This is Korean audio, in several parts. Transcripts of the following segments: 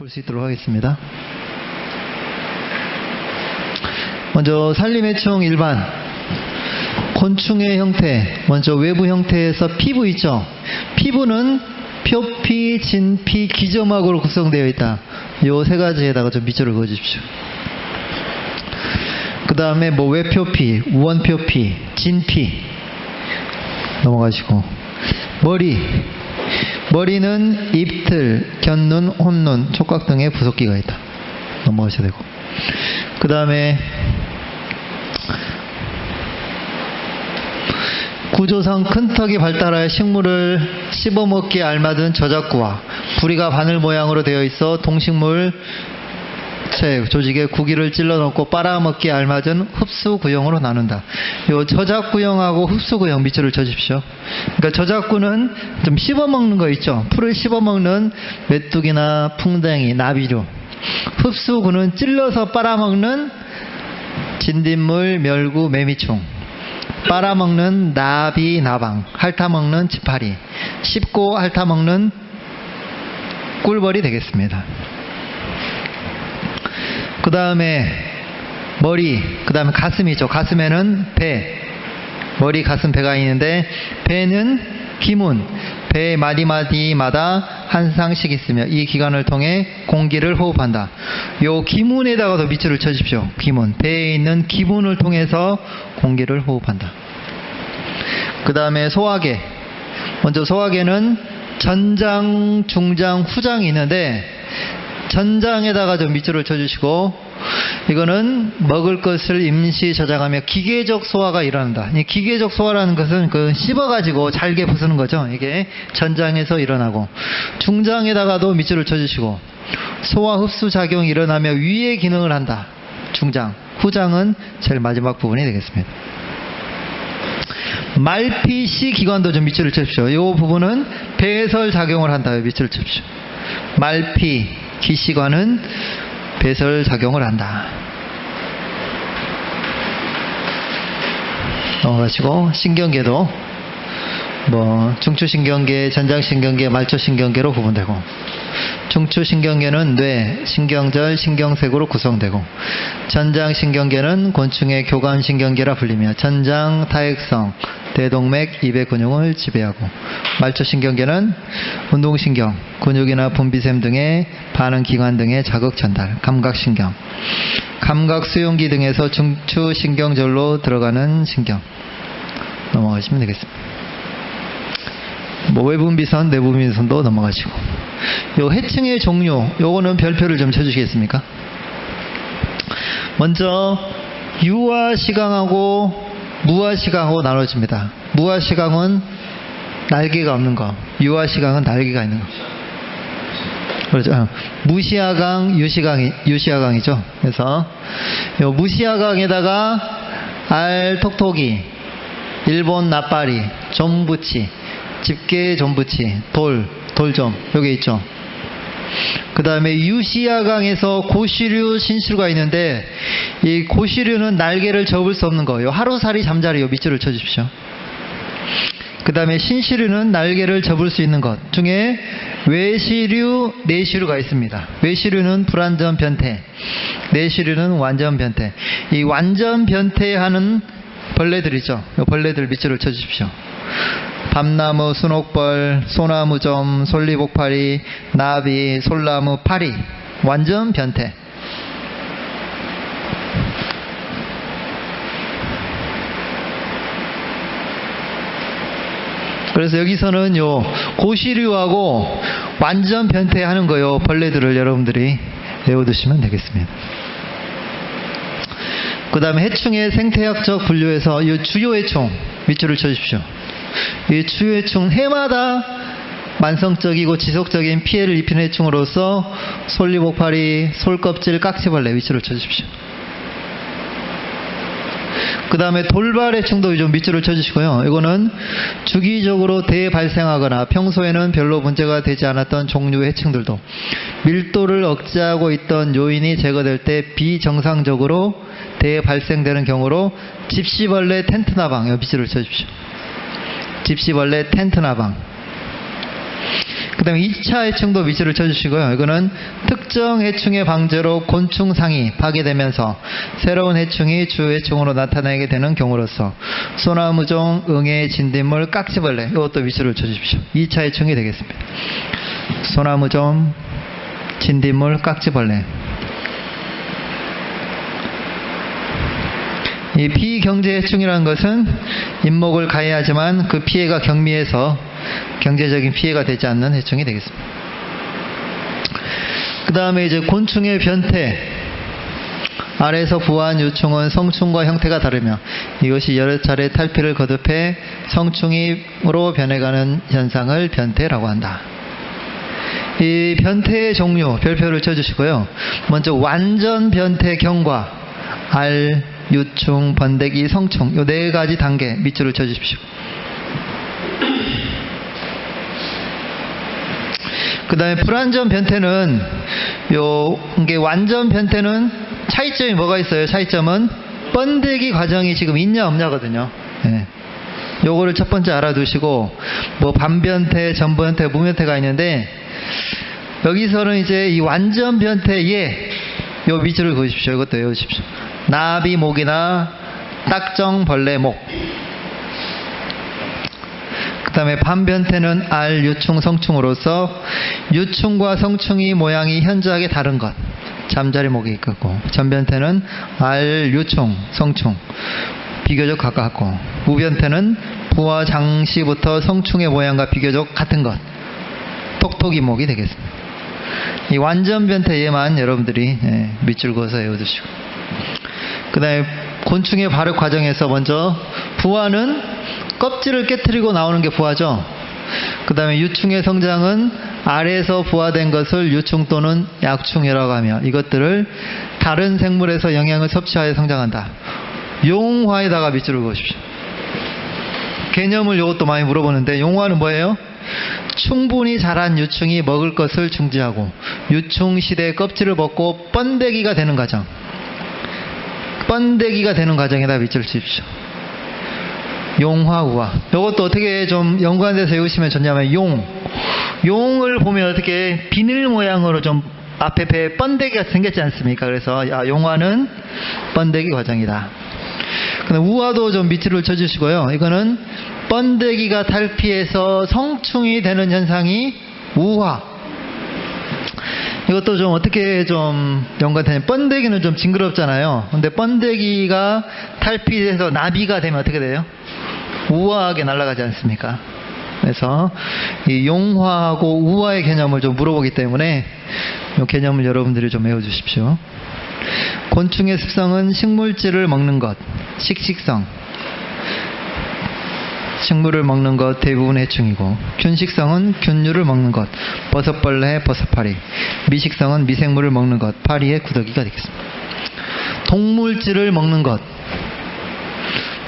볼 수 있도록 하겠습니다. 먼저 산림해충 일반 곤충의 형태, 먼저 외부 형태에서 피부 있죠. 피부는 표피, 진피, 기점막으로 구성되어 있다. 요 세 가지에다가 좀 밑줄을 그어 주십시오. 그 다음에 뭐 외표피, 우원표피, 진피 넘어가시고, 머리는 입틀, 곁눈, 혼눈, 촉각 등의 부속기가 있다. 넘어가셔야 되고, 그 다음에 구조상 큰 턱이 발달하여 식물을 씹어먹기에 알맞은 저작구와 부리가 바늘 모양으로 되어 있어 동식물 조직에 구기를 찔러 넣고 빨아먹기에 알맞은 흡수구형으로 나눈다. 요 저작구형하고 흡수구형 밑줄을 쳐주십시오. 그러니까 저작구는 좀 씹어먹는 거 있죠. 풀을 씹어먹는 메뚜기나 풍뎅이, 나비류. 흡수구는 찔러서 빨아먹는 진딧물, 멸구, 매미충. 빨아먹는 나비, 나방. 핥아먹는 지파리. 씹고 핥아먹는 꿀벌이 되겠습니다. 그 다음에 머리, 그 다음에 가슴이죠. 가슴에는 배, 머리, 가슴, 배가 있는데, 배는 기문, 배의 마디마디마다 한 쌍씩 있으며 이 기관을 통해 공기를 호흡한다. 요 기문에다가 더 밑줄을 쳐주십시오. 기문, 배에 있는 기문을 통해서 공기를 호흡한다. 그 다음에 소화계, 먼저 소화계는 전장, 중장, 후장이 있는데, 전장에다가 좀 밑줄을 쳐주시고, 이거는 먹을 것을 임시 저장하며 기계적 소화가 일어난다. 이 기계적 소화라는 것은 그 씹어가지고 잘게 부수는 거죠. 이게 전장에서 일어나고, 중장에다가도 밑줄을 쳐주시고, 소화 흡수 작용이 일어나며 위의 기능을 한다. 중장, 후장은 제일 마지막 부분이 되겠습니다. 말피씨 기관도 좀 밑줄을 쳐주십시오. 이 부분은 배설 작용을 한다. 밑줄을 쳐주십시오. 말피 기시관은 배설 작용을 한다. 넘어가시고, 신경계도 뭐 중추신경계, 전장신경계, 말초신경계로 구분되고, 중추신경계는 뇌, 신경절, 신경색으로 구성되고, 전장신경계는 곤충의 교감신경계라 불리며 전장, 타액성, 대동맥, 입의 근육을 지배하고, 말초신경계는 운동신경, 근육이나 분비샘 등의 반응기관 등의 자극 전달, 감각신경, 감각수용기 등에서 중추신경절로 들어가는 신경. 넘어가시면 되겠습니다. 뭐 외분비선, 내분비선도 넘어가시고, 요 해층의 종류, 요거는 별표를 좀 쳐주시겠습니까? 먼저 유아시강하고 무아시강하고 나눠집니다. 무아시강은 날개가 없는 거, 유아시강은 날개가 있는 거. 그렇죠. 무시아강, 유시아강이죠. 그래서 요 무시아강에다가 알톡톡이, 일본 납바리, 좀부치, 집게 좀부치, 돌좀 여기 있죠. 그 다음에 유시아강에서 고시류, 신시류가 있는데, 이 고시류는 날개를 접을 수 없는 거예요. 하루살이 잠자리, 요 밑줄을 쳐주십시오. 그 다음에 신시류는 날개를 접을 수 있는 것 중에 외시류, 내시류가 있습니다. 외시류는 불완전 변태, 내시류는 완전 변태. 이 완전 변태하는 벌레들이죠. 이 벌레들 밑줄을 쳐주십시오. 밤나무, 순옥벌, 소나무점, 솔리복파리, 나비, 솔나무, 파리, 완전 변태. 그래서 여기서는 요 고시류하고 완전 변태하는 거요 벌레들을 여러분들이 외워두시면 되겠습니다. 그 다음에 해충의 생태학적 분류에서 이 주요 해충 밑줄을 쳐주십시오. 이 주요 해충 해마다 만성적이고 지속적인 피해를 입히는 해충으로서 솔리복파리, 솔껍질, 깍지벌레 밑줄을 쳐주십시오. 그 다음에 돌발 해충도 좀 밑줄을 쳐주시고요. 이거는 주기적으로 대발생하거나 평소에는 별로 문제가 되지 않았던 종류의 해충들도 밀도를 억제하고 있던 요인이 제거될 때 비정상적으로 대발생되는 경우로 집시벌레, 텐트나방, 밑줄을 쳐주십시오. 집시벌레, 텐트나방. 그 그 다음에 2차 해충도 밑줄을 쳐주시고요. 이거는 특정 해충의 방제로 곤충상이 파괴되면서 새로운 해충이 주 해충으로 나타나게 되는 경우로서 소나무종, 응애, 진딧물, 깍지벌레 이것도 밑줄을 쳐주십시오. 2차 해충이 되겠습니다. 소나무종, 진딧물, 깍지벌레. 이 비경제해충이라는 것은 인목을 가해하지만 그 피해가 경미해서 경제적인 피해가 되지 않는 해충이 되겠습니다. 그 다음에 이제 곤충의 변태. 알에서 부화한 유충은 성충과 형태가 다르며 이것이 여러 차례 탈피를 거듭해 성충으로 변해가는 현상을 변태라고 한다. 이 변태의 종류 별표를 쳐주시고요. 먼저 완전 변태 경과, 알, 유충, 번데기, 성충 요 4가지 단계 밑줄을 쳐주십시오. 그 다음에 불완전 변태는 이게 완전 변태는 차이점이 뭐가 있어요? 차이점은 번데기 과정이 지금 있냐 없냐거든요. 네. 요거를 첫 번째 알아두시고 뭐 반변태, 전변태, 무변태가 있는데 여기서는 이제 이 완전 변태에 요 밑줄을 그으십시오. 이것도 외우십시오. 나비목이나 딱정벌레 목. 그 다음에 반변태는 알, 유충, 성충으로서 유충과 성충이 모양이 현저하게 다른 것. 잠자리목이 있고, 전변태는 알, 유충, 성충 비교적 가깝고, 무변태는 부화 장시부터 성충의 모양과 비교적 같은 것. 톡톡이목이 되겠습니다. 이 완전 변태에만 여러분들이 밑줄 그어서 외워두시고, 그 다음에 곤충의 발육 과정에서 먼저 부화는 껍질을 깨트리고 나오는 게 부화죠. 그 다음에 유충의 성장은 알에서 부화된 것을 유충 또는 약충이라고 하며 이것들을 다른 생물에서 영양을 섭취하여 성장한다. 용화에다가 밑줄을 그으십시오. 개념을 이것도 많이 물어보는데 용화는 뭐예요? 충분히 자란 유충이 먹을 것을 중지하고 유충 시대의 껍질을 벗고 번데기가 되는 과정. 번데기가 되는 과정에다 밑줄을 치십시오. 용화, 우화. 이것도 어떻게 좀 연관돼서 외우시면 좋냐면 용을 보면 어떻게 비늘 모양으로 좀 앞에 배에 번데기가 생겼지 않습니까? 그래서 용화는 번데기 과정이다. 우화도 좀 밑줄을 쳐주시고요. 이거는 번데기가 탈피해서 성충이 되는 현상이 우화. 이것도 좀 어떻게 좀 연관되냐. 번데기는 좀 징그럽잖아요. 근데 번데기가 탈피해서 나비가 되면 어떻게 돼요? 우아하게 날아가지 않습니까? 그래서 이 용화하고 우화의 개념을 좀 물어보기 때문에 이 개념을 여러분들이 좀 외워주십시오. 곤충의 습성은 식물질을 먹는 것, 식식성. 식물을 먹는 것 대부분 해충이고, 균식성은 균류를 먹는 것, 버섯벌레, 버섯파리. 미식성은 미생물을 먹는 것, 파리의 구더기가 되겠습니다. 동물질을 먹는 것.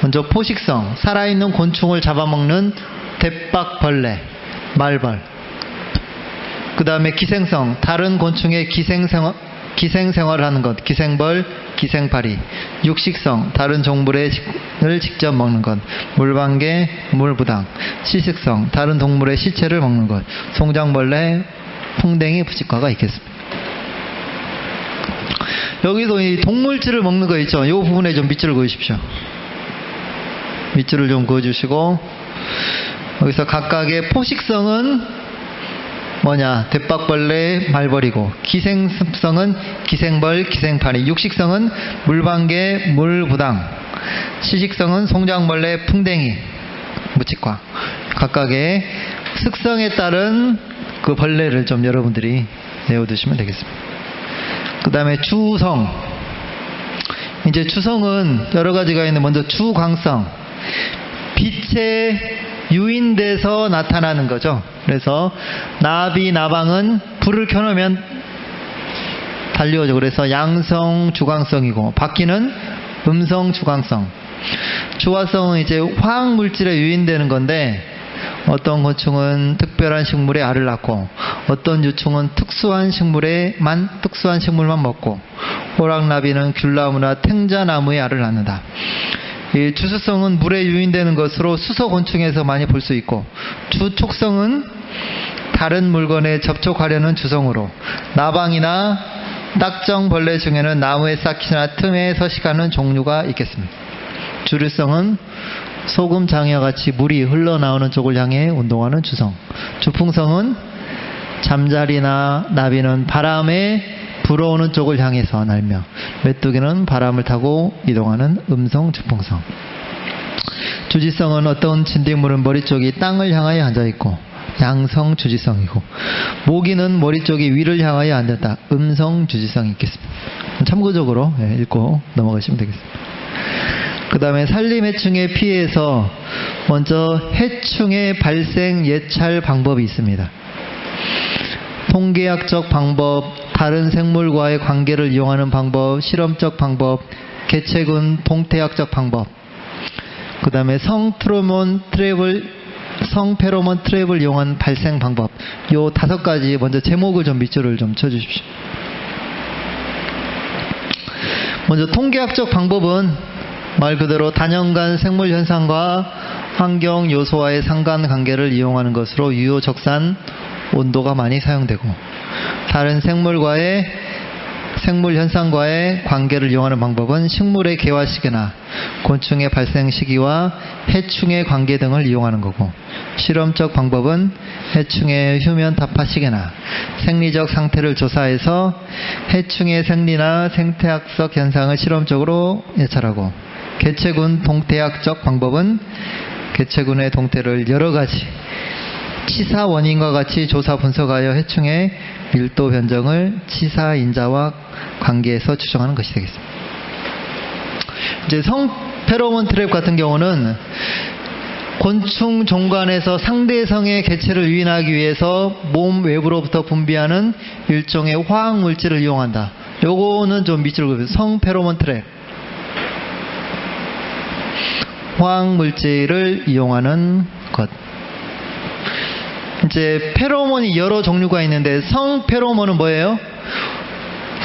먼저 포식성, 살아있는 곤충을 잡아먹는 대박벌레, 말벌. 그 다음에 기생성, 다른 곤충의 기생생활을 하는 것, 기생벌, 기생파리. 육식성, 다른 종물을 직접 먹는 것, 물방개, 물부당. 시식성, 다른 동물의 시체를 먹는 것, 송장벌레, 풍뎅이, 부치과가 있겠습니다. 여기도 이 동물질을 먹는 거 있죠. 이 부분에 좀 밑줄을 그으십시오. 밑줄을 좀 그어주시고, 여기서 각각의 포식성은 뭐냐? 대박벌레, 말벌이고, 기생습성은 기생벌, 기생파리. 육식성은 물방개, 물부당. 시식성은 송장벌레, 풍뎅이, 무치과. 각각의 습성에 따른 그 벌레를 좀 여러분들이 외워두시면 되겠습니다. 그 다음에 주성. 이제 주성은 여러 가지가 있는데, 먼저 주광성. 빛에 유인돼서 나타나는 거죠. 그래서 나비, 나방은 불을 켜놓으면 달려오죠. 그래서 양성, 주광성이고, 바퀴는 음성, 주광성. 주화성은 이제 화학물질에 유인되는 건데, 어떤 곤충은 특별한 식물의 알을 낳고, 어떤 유충은 특수한 식물만 먹고, 호랑나비는 귤나무나 탱자나무의 알을 낳는다. 이 주수성은 물에 유인되는 것으로 수소곤충에서 많이 볼 수 있고, 주촉성은 다른 물건에 접촉하려는 주성으로 나방이나 딱정벌레 중에는 나무의 싹이나 틈에 서식하는 종류가 있겠습니다. 주류성은 소금 장애와 같이 물이 흘러나오는 쪽을 향해 운동하는 주성. 주풍성은 잠자리나 나비는 바람에 불어오는 쪽을 향해서 날며 메뚜기는 바람을 타고 이동하는 음성 주풍성. 주지성은 어떤 진딧물은 머리 쪽이 땅을 향하여 앉아있고 양성 주지성이고, 모기는 머리 쪽이 위를 향하여 앉았다. 음성 주지성이 있겠습니다. 참고적으로 읽고 넘어가시면 되겠습니다. 그 다음에 산림해충의 피해에서 먼저 해충의 발생 예찰 방법이 있습니다. 통계학적 방법, 다른 생물과의 관계를 이용하는 방법, 실험적 방법, 개체군 동태학적 방법, 그 다음에 성페로몬 트랩을 이용한 발생 방법, 요 5가지 먼저 제목을 좀 밑줄을 좀 쳐주십시오. 먼저 통계학적 방법은 말 그대로 단연간 생물 현상과 환경 요소와의 상관관계를 이용하는 것으로 유효적산 온도가 많이 사용되고, 다른 생물 현상과의 관계를 이용하는 방법은 식물의 개화 시기나 곤충의 발생 시기와 해충의 관계 등을 이용하는 거고, 실험적 방법은 해충의 휴면 타파 시기나 생리적 상태를 조사해서 해충의 생리나 생태학적 현상을 실험적으로 예찰하고, 개체군 동태학적 방법은 개체군의 동태를 여러 가지 치사 원인과 같이 조사 분석하여 해충의 밀도 변정을 치사 인자와 관계해서 추정하는 것이 되겠습니다. 이제 성페로몬 트랩 같은 경우는 곤충 종관에서 상대성의 개체를 유인하기 위해서 몸 외부로부터 분비하는 일종의 화학 물질을 이용한다. 요거는 좀 밑줄을 그어요. 성페로몬 트랩. 화학 물질을 이용하는 것. 이제 페로몬이 여러 종류가 있는데, 성페로몬은 뭐예요?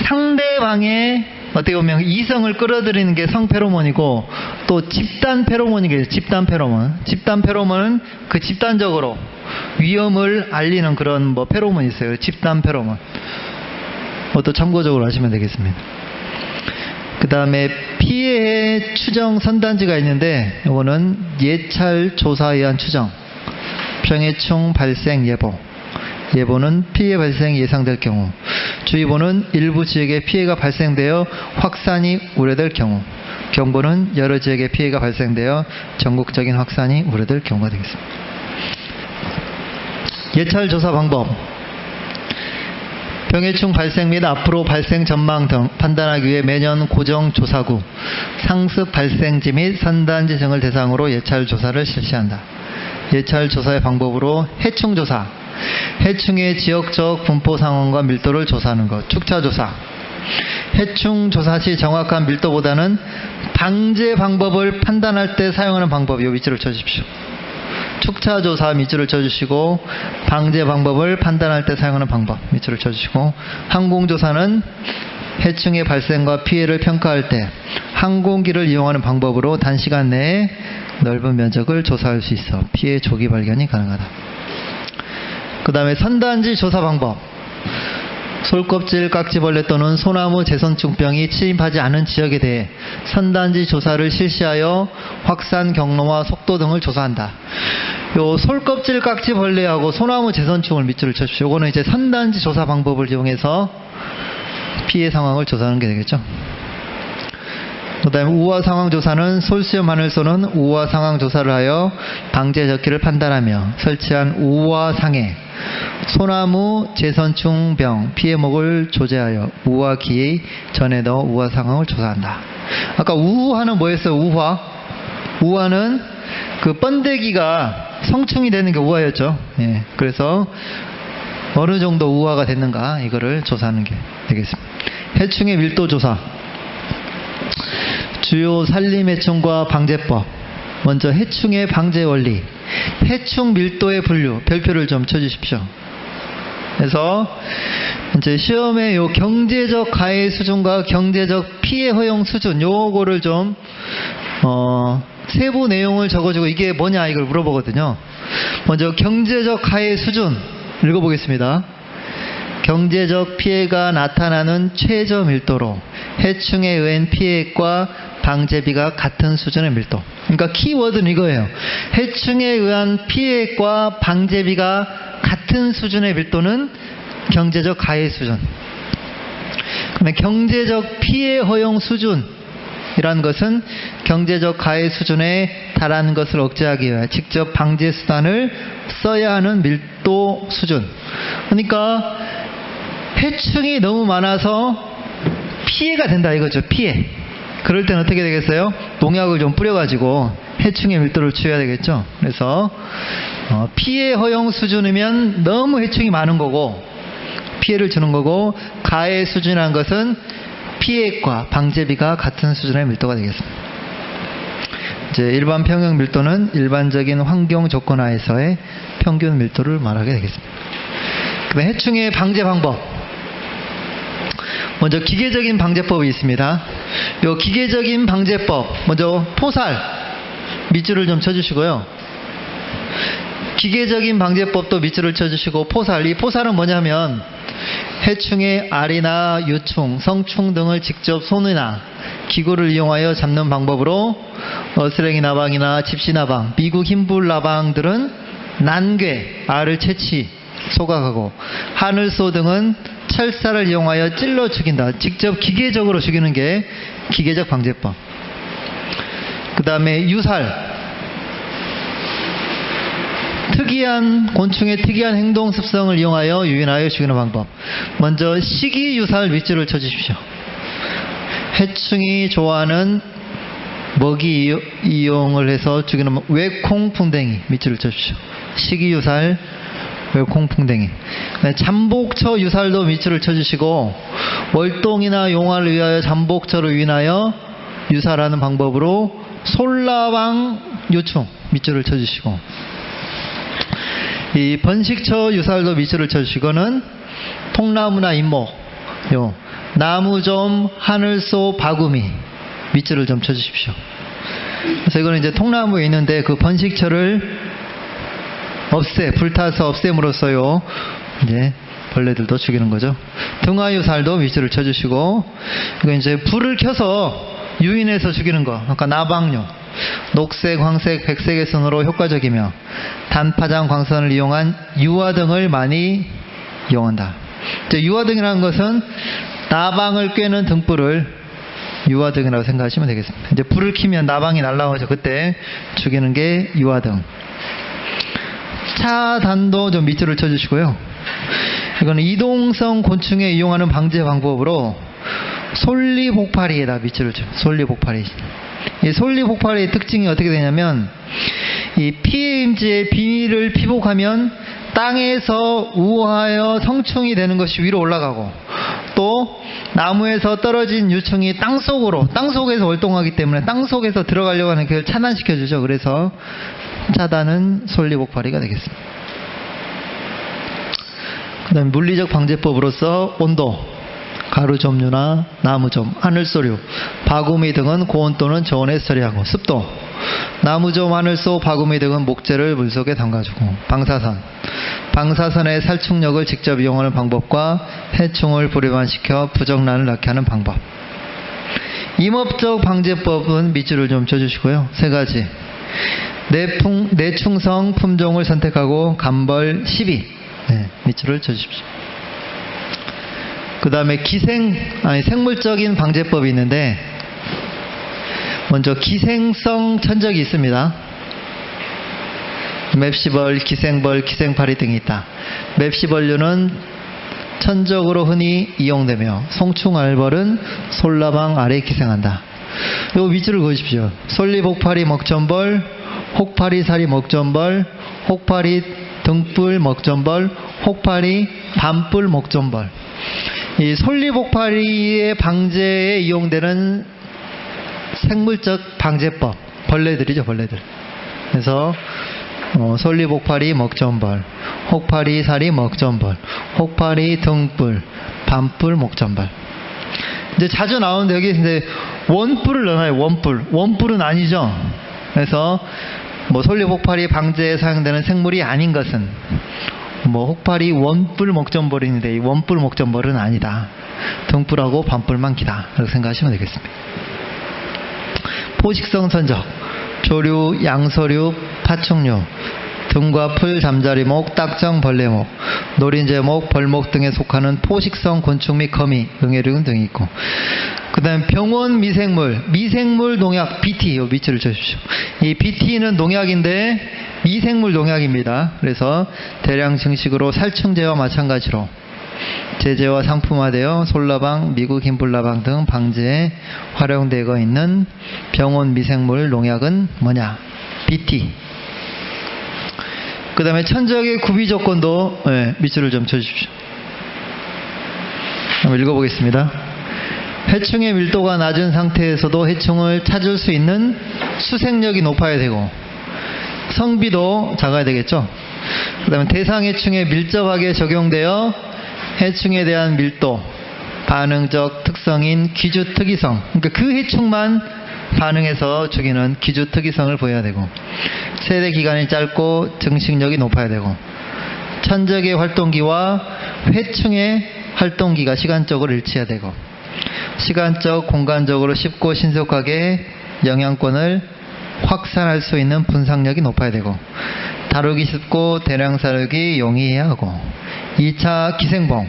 상대방의 어떻게 보면 이성을 끌어들이는 게 성페로몬이고, 또 집단 페로몬이겠죠. 집단 페로몬. 집단 페로몬은 그 집단적으로 위험을 알리는 그런 페로몬이 있어요. 집단 페로몬. 또 참고적으로 하시면 되겠습니다. 그 다음에 피해 추정 선단지가 있는데, 이거는 예찰 조사에 의한 추정. 병해충 발생 예보. 예보는 피해 발생이 예상될 경우. 주의보는 일부 지역에 피해가 발생되어 확산이 우려될 경우. 경보는 여러 지역에 피해가 발생되어 전국적인 확산이 우려될 경우가 되겠습니다. 예찰 조사 방법. 병해충 발생 및 앞으로 발생 전망 등 판단하기 위해 매년 고정 조사구, 상습 발생지 및 선단지 등을 대상으로 예찰 조사를 실시한다. 예찰 조사의 방법으로 해충 조사, 해충의 지역적 분포 상황과 밀도를 조사하는 것. 축차 조사. 해충 조사 시 정확한 밀도보다는 방제 방법을 판단할 때 사용하는 방법. 요 밑줄을 쳐주십시오. 축차 조사 밑줄을 쳐주시고, 방제 방법을 판단할 때 사용하는 방법 밑줄을 쳐주시고, 항공 조사는 해충의 발생과 피해를 평가할 때 항공기를 이용하는 방법으로 단시간 내에 넓은 면적을 조사할 수 있어 피해 조기 발견이 가능하다. 그 다음에 선단지 조사 방법. 솔껍질 깍지벌레 또는 소나무 제선충병이 침입하지 않은 지역에 대해 선단지 조사를 실시하여 확산 경로와 속도 등을 조사한다. 요 솔껍질 깍지벌레하고 소나무 제선충을 밑줄을 쳐주십시오. 요거는 이제 선단지 조사 방법을 이용해서 피해 상황을 조사하는 게 되겠죠. 그 다음에 우화 상황 조사는 솔수염 하늘소는 우화 상황 조사를 하여 방제 적기를 판단하며 설치한 우화상에 소나무 제선충병 피해목을 조제하여 우화기의 전에 넣어 우화 상황을 조사한다. 아까 우화는 뭐였어요? 우화는 그 번데기가 성충이 되는 게 우화였죠. 예, 그래서 어느 정도 우화가 됐는가 이거를 조사하는 게 되겠습니다. 해충의 밀도 조사. 주요 산림해충과 방제법. 먼저 해충의 방제 원리. 해충 밀도의 분류. 별표를 좀 쳐주십시오. 그래서 이제 시험에 요 경제적 가해 수준과 경제적 피해 허용 수준 요거를 좀 세부 내용을 적어주고 이게 뭐냐 이걸 물어보거든요. 먼저 경제적 가해 수준. 읽어보겠습니다. 경제적 피해가 나타나는 최저 밀도로 해충에 의한 피해액과 방제비가 같은 수준의 밀도. 그러니까 키워드는 이거예요. 해충에 의한 피해액과 방제비가 같은 수준의 밀도는 경제적 가해 수준. 그다음에 경제적 피해 허용 수준이라는 것은 경제적 가해 수준에 달하는 것을 억제하기 위해 직접 방제 수단을 써야 하는 밀도 수준. 그러니까 해충이 너무 많아서 피해가 된다 이거죠. 피해. 그럴 때는 어떻게 되겠어요? 농약을 좀 뿌려가지고 해충의 밀도를 줄여야 되겠죠. 그래서 피해 허용 수준이면 너무 해충이 많은 거고 피해를 주는 거고, 가해 수준이라는 것은 피해액과 방제비가 같은 수준의 밀도가 되겠습니다. 이제 일반 평형 밀도는 일반적인 환경 조건 하에서의 평균 밀도를 말하게 되겠습니다. 그다음에 해충의 방제 방법. 먼저 기계적인 방제법이 있습니다. 이 기계적인 방제법, 먼저 포살 밑줄을 좀 쳐주시고요. 기계적인 방제법도 밑줄을 쳐주시고, 포살, 이 포살은 뭐냐면 해충의 알이나 유충, 성충 등을 직접 손이나 기구를 이용하여 잡는 방법으로 어스랭이 나방이나 집시 나방, 미국 흰불 나방들은 난괴, 알을 채취, 소각하고, 하늘소 등은 철사를 이용하여 찔러 죽인다. 직접 기계적으로 죽이는 게 기계적 방제법. 그 다음에 유살, 특이한 곤충의 특이한 행동 습성을 이용하여 유인하여 죽이는 방법. 먼저 식이유살 밑줄을 쳐주십시오. 해충이 좋아하는 먹이 이용을 해서 죽이는 외콩풍뎅이 밑줄을 쳐주십시오. 식이유살, 외콩풍뎅이. 잠복처 유살도 밑줄을 쳐주시고, 월동이나 용화를 위하여 잠복처를 유인하여 유살하는 방법으로 솔라방 유충 밑줄을 쳐주시고, 이 번식처 유살도 밑줄을 쳐주시고는 통나무나 잇목, 나무좀, 하늘소, 바구미 밑줄을 좀 쳐주십시오. 그래서 이거는 이제 통나무에 있는데 그 번식처를 불타서 없앰으로써요 이제 벌레들도 죽이는 거죠. 등화유살도 밑줄을 쳐주시고, 이거 이제 불을 켜서 유인해서 죽이는 거, 그러니까 나방류. 녹색, 황색, 백색의 선으로 효과적이며 단파장 광선을 이용한 유화등을 많이 이용한다. 유화등이라는 것은 나방을 꿰는 등불을 유화등이라고 생각하시면 되겠습니다. 이제 불을 켜면 나방이 날아오죠. 그때 죽이는 게 유화등. 차단도 좀 밑줄을 쳐주시고요. 이거는 이동성 곤충에 이용하는 방제 방법으로 솔리복파리에다 밑줄을 쳐. 솔리복파리. 이 솔리복파리의 특징이 어떻게 되냐면, 이 피해임지의 비닐을 피복하면 땅에서 우하여 성충이 되는 것이 위로 올라가고, 또 나무에서 떨어진 유충이 땅속에서 월동하기 때문에 땅속에서 들어가려고 하는 그걸 차단시켜주죠. 그래서 차단은 솔리복파리가 되겠습니다. 그 다음에 물리적 방제법으로서 온도, 가루점류나 나무점, 하늘소류, 바구미 등은 고온 또는 저온에서 처리하고, 습도, 나무점, 하늘소, 바구미 등은 목재를 물속에 담가주고, 방사선의 살충력을 직접 이용하는 방법과 해충을 불이반시켜 부정란을 낳게 하는 방법. 임업적 방제법은 밑줄을 좀 쳐주시고요. 3가지. 내충성 품종을 선택하고 감벌 12. 밑줄을 쳐주십시오. 그 다음에 생물적인 방제법이 있는데, 먼저 기생성 천적이 있습니다. 맵시벌, 기생벌, 기생파리 등이 있다. 맵시벌류는 천적으로 흔히 이용되며, 송충알벌은 솔라방 알에 기생한다. 요 밑줄을 그으십시오. 솔리복파리 먹점벌, 혹파리사리 먹점벌, 혹파리 등불 먹점벌, 혹파리 밤불 먹점벌. 이 솔리복파리의 방제에 이용되는 생물적 방제법, 벌레들이죠, 벌레들. 그래서 솔리복파리 먹점벌, 혹파리사리 먹점벌, 혹파리 등불, 밤불 먹점벌. 이제 자주 나오는데 여기 이제 원뿔을 넣어요. 원뿔은 아니죠. 그래서 솔리복파리 방제에 사용되는 생물이 아닌 것은 뭐 혹발이 원뿔 목전벌인데 이 원뿔 목전벌은 아니다. 등뿔하고 반뿔만 기다. 이렇게 생각하시면 되겠습니다. 포식성 선적, 조류, 양서류, 파충류, 등과 풀, 잠자리목, 딱정, 벌레목, 노린재목, 벌목 등에 속하는 포식성 곤충 및 거미, 응애류근 등이 있고, 그 다음에 병원 미생물 농약 BT, 요 밑줄을 쳐주십시오. 이 BT는 농약인데 미생물 농약입니다. 그래서 대량 증식으로 살충제와 마찬가지로 제재와 상품화되어 솔라방, 미국 흰불나방 등 방제에 활용되고 있는 병원 미생물 농약은 뭐냐? BT. 그 다음에 천적의 구비 조건도 밑줄을 좀 쳐주십시오. 한번 읽어보겠습니다. 해충의 밀도가 낮은 상태에서도 해충을 찾을 수 있는 수색력이 높아야 되고 성비도 작아야 되겠죠. 그 다음에 대상 해충에 밀접하게 적용되어 해충에 대한 밀도, 반응적 특성인 기주특이성, 그러니까 그 해충만 반응해서 죽이는 기주특이성을 보여야 되고, 세대 기간이 짧고 증식력이 높아야 되고, 천적의 활동기와 회충의 활동기가 시간적으로 일치해야 되고, 시간적, 공간적으로 쉽고 신속하게 영향권을 확산할 수 있는 분상력이 높아야 되고, 다루기 쉽고 대량 사육이 용이해야 하고, 2차 기생봉,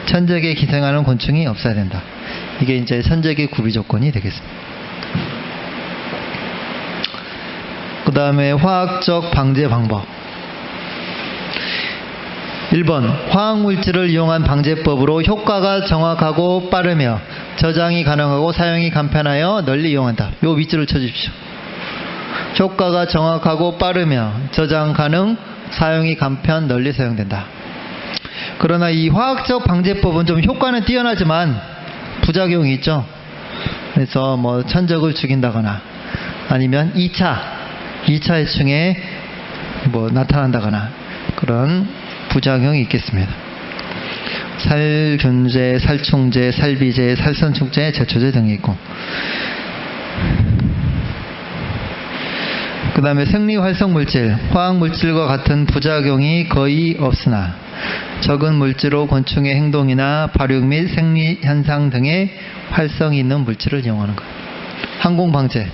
천적에 기생하는 곤충이 없어야 된다. 이게 이제 천적의 구비 조건이 되겠습니다. 그 다음에 화학적 방제 방법. 1번, 화학물질을 이용한 방제법으로 효과가 정확하고 빠르며 저장이 가능하고 사용이 간편하여 널리 이용한다. 요 밑줄을 쳐주십시오. 효과가 정확하고 빠르며 저장 가능, 사용이 간편, 널리 사용된다. 그러나 이 화학적 방제법은 좀 효과는 뛰어나지만 부작용이 있죠. 그래서 뭐 천적을 죽인다거나 아니면 2차 해충에 뭐 나타난다거나 그런 부작용이 있겠습니다. 살균제, 살충제, 살비제, 살선충제, 제초제 등이 있고, 그 다음에 생리활성물질, 화학물질과 같은 부작용이 거의 없으나 적은 물질로 곤충의 행동이나 발육 및 생리현상 등의 활성이 있는 물질을 이용하는 것. 항공방제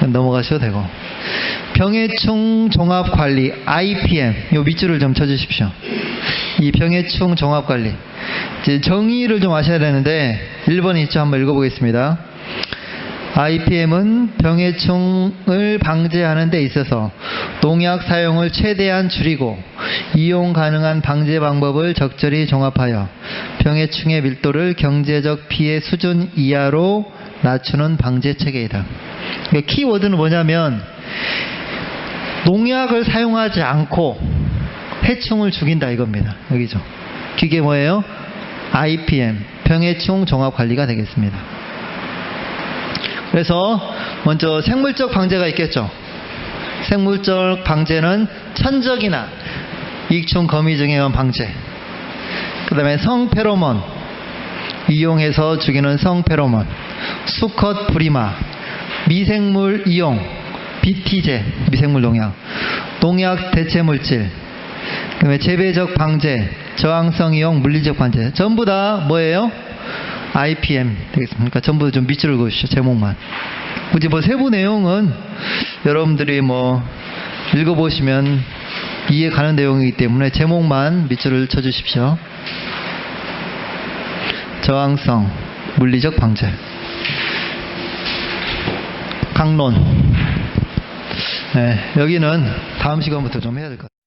넘어가셔도 되고, 병해충 종합관리 IPM, 요 밑줄을 좀 쳐주십시오. 이 병해충 종합관리, 이제 정의를 좀 아셔야 되는데 1번 있죠? 한번 읽어보겠습니다. IPM은 병해충을 방제하는 데 있어서 농약 사용을 최대한 줄이고 이용 가능한 방제 방법을 적절히 종합하여 병해충의 밀도를 경제적 피해 수준 이하로 낮추는 방제 체계이다. 그러니까 키워드는 뭐냐면 농약을 사용하지 않고 해충을 죽인다 이겁니다. 여기죠. 그게 뭐예요? IPM, 병해충 종합관리가 되겠습니다. 그래서 먼저 생물적 방제가 있겠죠. 생물적 방제는 천적이나 익충, 거미 등에 의한 방제. 그 다음에 성페로몬, 이용해서 죽이는 성페로몬, 수컷 불이마, 미생물 이용, BT제, 미생물 농약, 농약 대체물질, 그 다음에 재배적 방제, 저항성 이용, 물리적 방제, 전부 다 뭐예요? IPM 되겠습니까? 전부 좀 밑줄을 그으시죠. 제목만. 굳이 뭐 세부 내용은 여러분들이 뭐 읽어보시면 이해 가는 내용이기 때문에 제목만 밑줄을 쳐주십시오. 저항성, 물리적 방제. 강론. 네, 여기는 다음 시간부터 좀 해야 될 것 같아요.